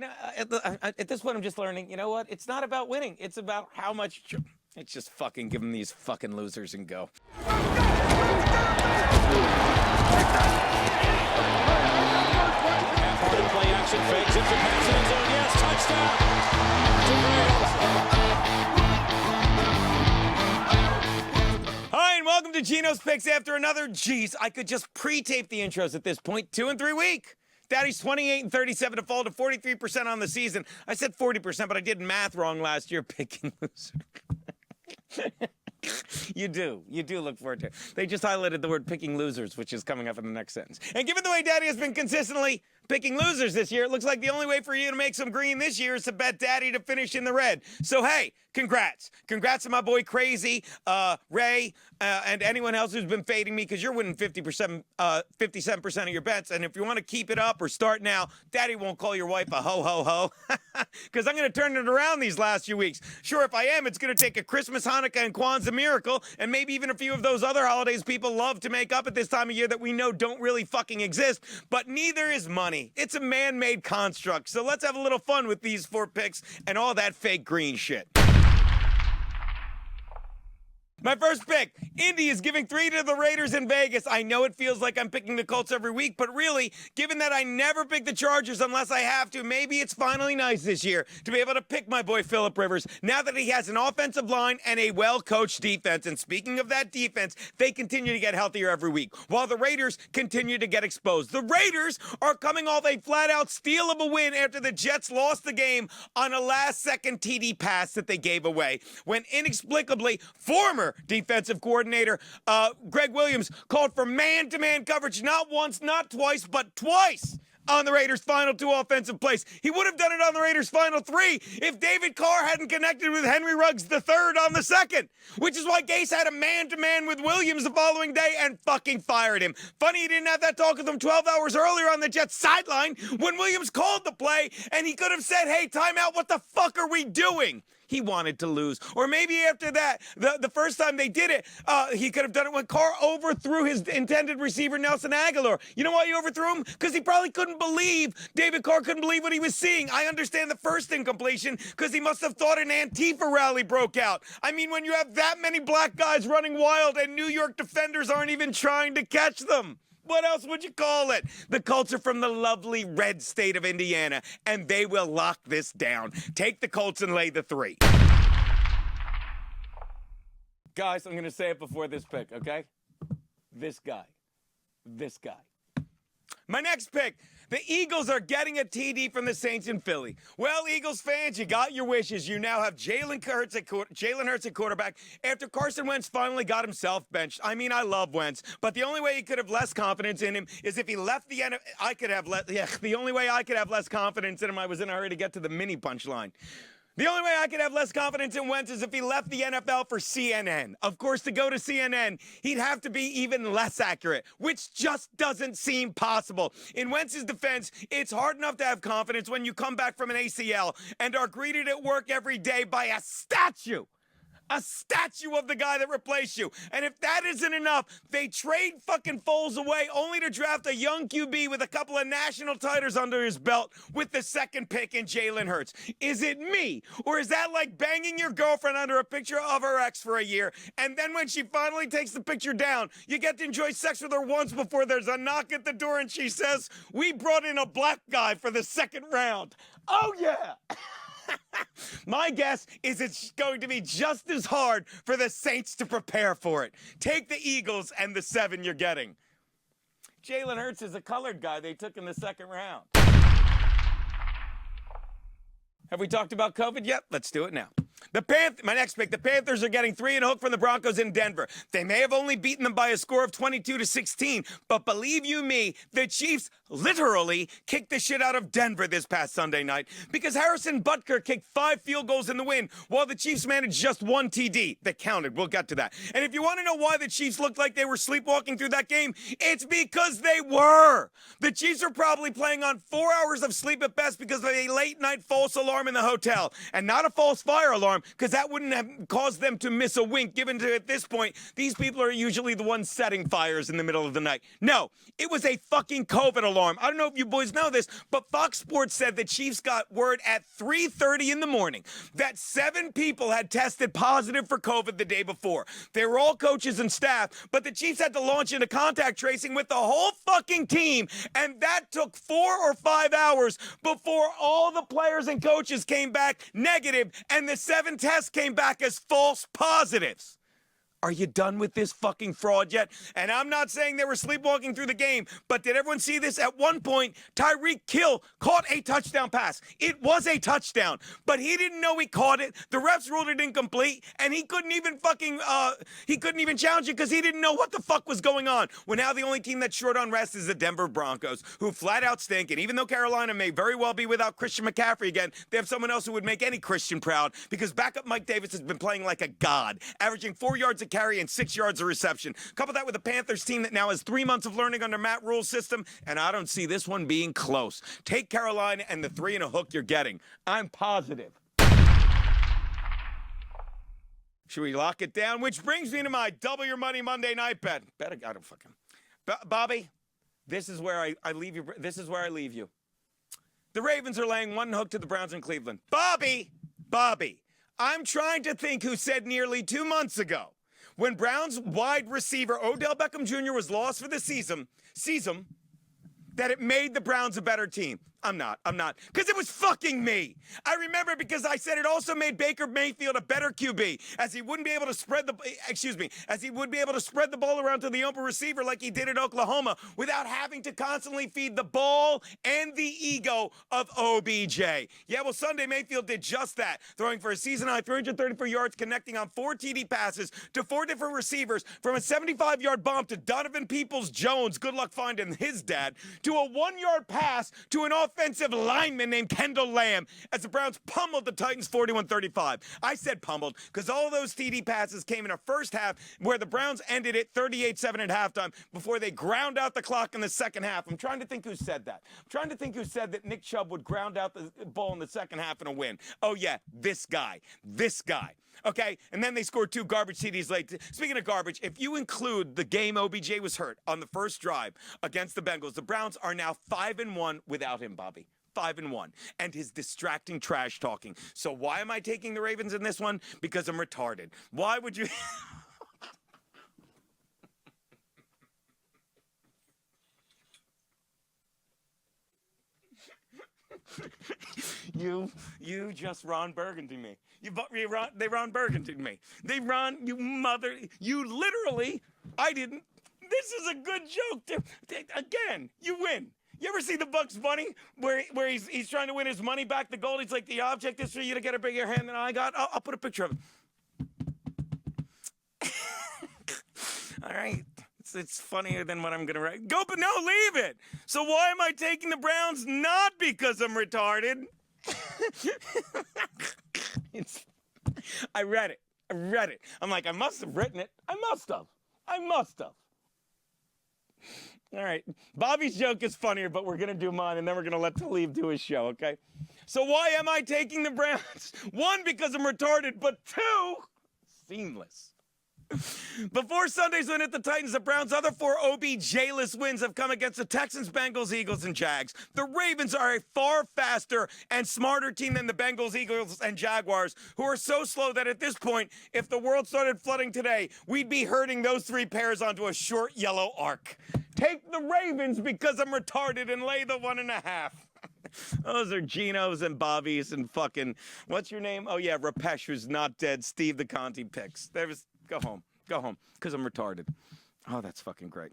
at this point, I'm just learning, you know what? It's not about winning. It's about how much... It's just fucking give them these fucking losers and go. Play action fakes it for pass end zone. Yes, touchdown. Hi, and welcome to Geno's Picks after another... Geez, I could just pre-tape the intros at this point. 2 and 3 week. Daddy's 28 and 37 to fall to 43% on the season. I said 40%, but I did math wrong last year, picking loser. You do look forward to it. They just highlighted the word picking losers, which is coming up in the next sentence. And given the way Daddy has been consistently picking losers this year, it looks like the only way for you to make some green this year is to bet Daddy to finish in the red. So, hey, congrats. Congrats to my boy Crazy, Ray, and anyone else who's been fading me, because you're winning 57% of your bets. And if you want to keep it up or start now, Daddy won't call your wife a ho-ho-ho, because I'm going to turn it around these last few weeks. Sure, if I am, it's going to take a Christmas, Hanukkah, and Kwanzaa miracle, and maybe even a few of those other holidays people love to make up at this time of year that we know don't really fucking exist, but neither is money. It's a man-made construct, so let's have a little fun with these 4 picks and all that fake green shit. My first pick, Indy is giving 3 to the Raiders in Vegas. I know it feels like I'm picking the Colts every week, but really, given that I never pick the Chargers unless I have to, maybe it's finally nice this year to be able to pick my boy Phillip Rivers now that he has an offensive line and a well-coached defense. And speaking of that defense, they continue to get healthier every week, while the Raiders continue to get exposed. The Raiders are coming off a flat-out steal of a win after the Jets lost the game on a last-second TD pass that they gave away, when inexplicably, former defensive coordinator Greg Williams called for man-to-man coverage not once, not twice, but twice on the Raiders' final 2 offensive plays. He would have done it on the Raiders' final 3 if David Carr hadn't connected with Henry Ruggs III on the second, which is why Gase had a man-to-man with Williams the following day and fucking fired him. Funny he didn't have that talk with him 12 hours earlier on the Jets sideline when Williams called the play, and he could have said, hey, timeout, what the fuck are we doing? He wanted to lose. Or maybe after that, the first time they did it, he could have done it when Carr overthrew his intended receiver, Nelson Aguilar. You know why he overthrew him? Because he probably couldn't believe, David Carr couldn't believe what he was seeing. I understand the first incompletion because he must have thought an Antifa rally broke out. I mean, when you have that many black guys running wild and New York defenders aren't even trying to catch them. What else would you call it? The Colts are from the lovely red state of Indiana, and they will lock this down. Take the Colts and lay the 3. Guys, I'm going to say it before this pick, okay? This guy. My next pick, the Eagles are getting a TD from the Saints in Philly. Well, Eagles fans, you got your wishes. You now have Jalen Hurts at quarterback after Carson Wentz finally got himself benched. I mean, I love Wentz, but the only way he could have less confidence in him is if he left the NFL. The only way I could have less confidence in him, I was in a hurry to get to the mini punchline. The only way I could have less confidence in Wentz is if he left the NFL for CNN. Of course, to go to CNN, he'd have to be even less accurate, which just doesn't seem possible. In Wentz's defense, it's hard enough to have confidence when you come back from an ACL and are greeted at work every day by a statue. A statue of the guy that replaced you. And if that isn't enough, they trade fucking Foles away only to draft a young QB with a couple of national titles under his belt with the 2nd pick in Jalen Hurts. Is it me? Or is that like banging your girlfriend under a picture of her ex for a year, and then when she finally takes the picture down, you get to enjoy sex with her once before there's a knock at the door and she says, we brought in a black guy for the 2nd round. Oh yeah! My guess is it's going to be just as hard for the Saints to prepare for it. Take the Eagles and the 7 you're getting. Jalen Hurts is a colored guy they took in the 2nd round. Have we talked about COVID yet? Let's do it now. My next pick, the Panthers are getting 3 and a hook from the Broncos in Denver. They may have only beaten them by a score of 22-16, but believe you me, the Chiefs literally kicked the shit out of Denver this past Sunday night because Harrison Butker kicked 5 field goals in the win while the Chiefs managed just 1 TD that counted. We'll get to that. And if you want to know why the Chiefs looked like they were sleepwalking through that game, it's because they were. The Chiefs are probably playing on 4 hours of sleep at best because of a late night false alarm in the hotel. And not a false fire alarm, because that wouldn't have caused them to miss a wink, given to at this point, these people are usually the ones setting fires in the middle of the night. No, it was a fucking COVID alarm. I don't know if you boys know this, but Fox Sports said the Chiefs got word at 3:30 in the morning that 7 people had tested positive for COVID the day before. They were all coaches and staff, but the Chiefs had to launch into contact tracing with the whole fucking team, and that took 4 or 5 hours before all the players and coaches came back negative, and the 7 tests came back as false positives. Are you done with this fucking fraud yet? And I'm not saying they were sleepwalking through the game, but did everyone see this? At one point, Tyreek Hill caught a touchdown pass. It was a touchdown, but he didn't know he caught it. The refs ruled it incomplete, and he couldn't even challenge it because he didn't know what the fuck was going on. Well, now the only team that's short on rest is the Denver Broncos, who flat out stink. And even though Carolina may very well be without Christian McCaffrey again, they have someone else who would make any Christian proud, because backup Mike Davis has been playing like a god, averaging 4 yards a carry and 6 yards of reception. Couple that with the Panthers team that now has 3 months of learning under Matt Rule's system, and I don't see this one being close. Take Carolina and the 3 and a hook you're getting. I'm positive. Should we lock it down? Which brings me to my double your money Monday night bet. I don't fucking. Bobby, this is where I leave you. This is where I leave you. The Ravens are laying 1 hook to the Browns in Cleveland. Bobby, I'm trying to think who said nearly 2 months ago, when Browns wide receiver Odell Beckham Jr. was lost for the season, that it made the Browns a better team. I'm not. Because it was fucking me. I remember because I said it also made Baker Mayfield a better QB, as he wouldn't be able to spread the ball around to the open receiver like he did at Oklahoma without having to constantly feed the ball and the ego of OBJ. Yeah, well, Sunday Mayfield did just that, throwing for a season-high 334 yards, connecting on 4 TD passes to 4 different receivers, from a 75-yard bomb to Donovan Peoples-Jones, good luck finding his dad, to a 1-yard pass to an offensive lineman named Kendall Lamb, as the Browns pummeled the Titans 41-35. I said pummeled because all those TD passes came in a first half where the Browns ended it 38-7 at halftime before they ground out the clock in the second half. I'm trying to think who said that. I'm trying to think who said that Nick Chubb would ground out the ball in the second half and a win. Oh, yeah, this guy. Okay, and then they scored 2 garbage TDs late. Speaking of garbage, if you include the game OBJ was hurt on the first drive against the Bengals, the Browns are now 5-1 without him, Bobby. 5-1, and his distracting trash talking. So why am I taking the Ravens in this one? Because I'm retarded. Why would you? You just Ron Burgundy me. They Ron Burgundy me. You literally, I didn't. This is a good joke. Again, you win. You ever see the Bugs Bunny where he's trying to win his money back? The gold, he's like, the object is for you to get a bigger hand than I got. I'll put a picture of it. All right. It's funnier than what I'm going to write. But no, leave it. So why am I taking the Browns? Not because I'm retarded. I read it. I'm like, I must have written it. I must have. All right. Bobby's joke is funnier, but we're going to do mine, and then we're going to let Talib do his show, okay? So why am I taking the Browns? 1, because I'm retarded, but 2, seamless. Before Sunday's win at the Titans, the Browns' other 4 OBJ-less wins have come against the Texans, Bengals, Eagles, and Jags. The Ravens are a far faster and smarter team than the Bengals, Eagles, and Jaguars, who are so slow that at this point, if the world started flooding today, we'd be herding those 3 pairs onto a short yellow arc. Take the Ravens because I'm retarded and lay the 1.5. Those are Geno's and Bobby's and fucking, what's your name? Oh, yeah, Rapesh, who's not dead. Steve the Conti picks. Go home, because I'm retarded. Oh, that's fucking great.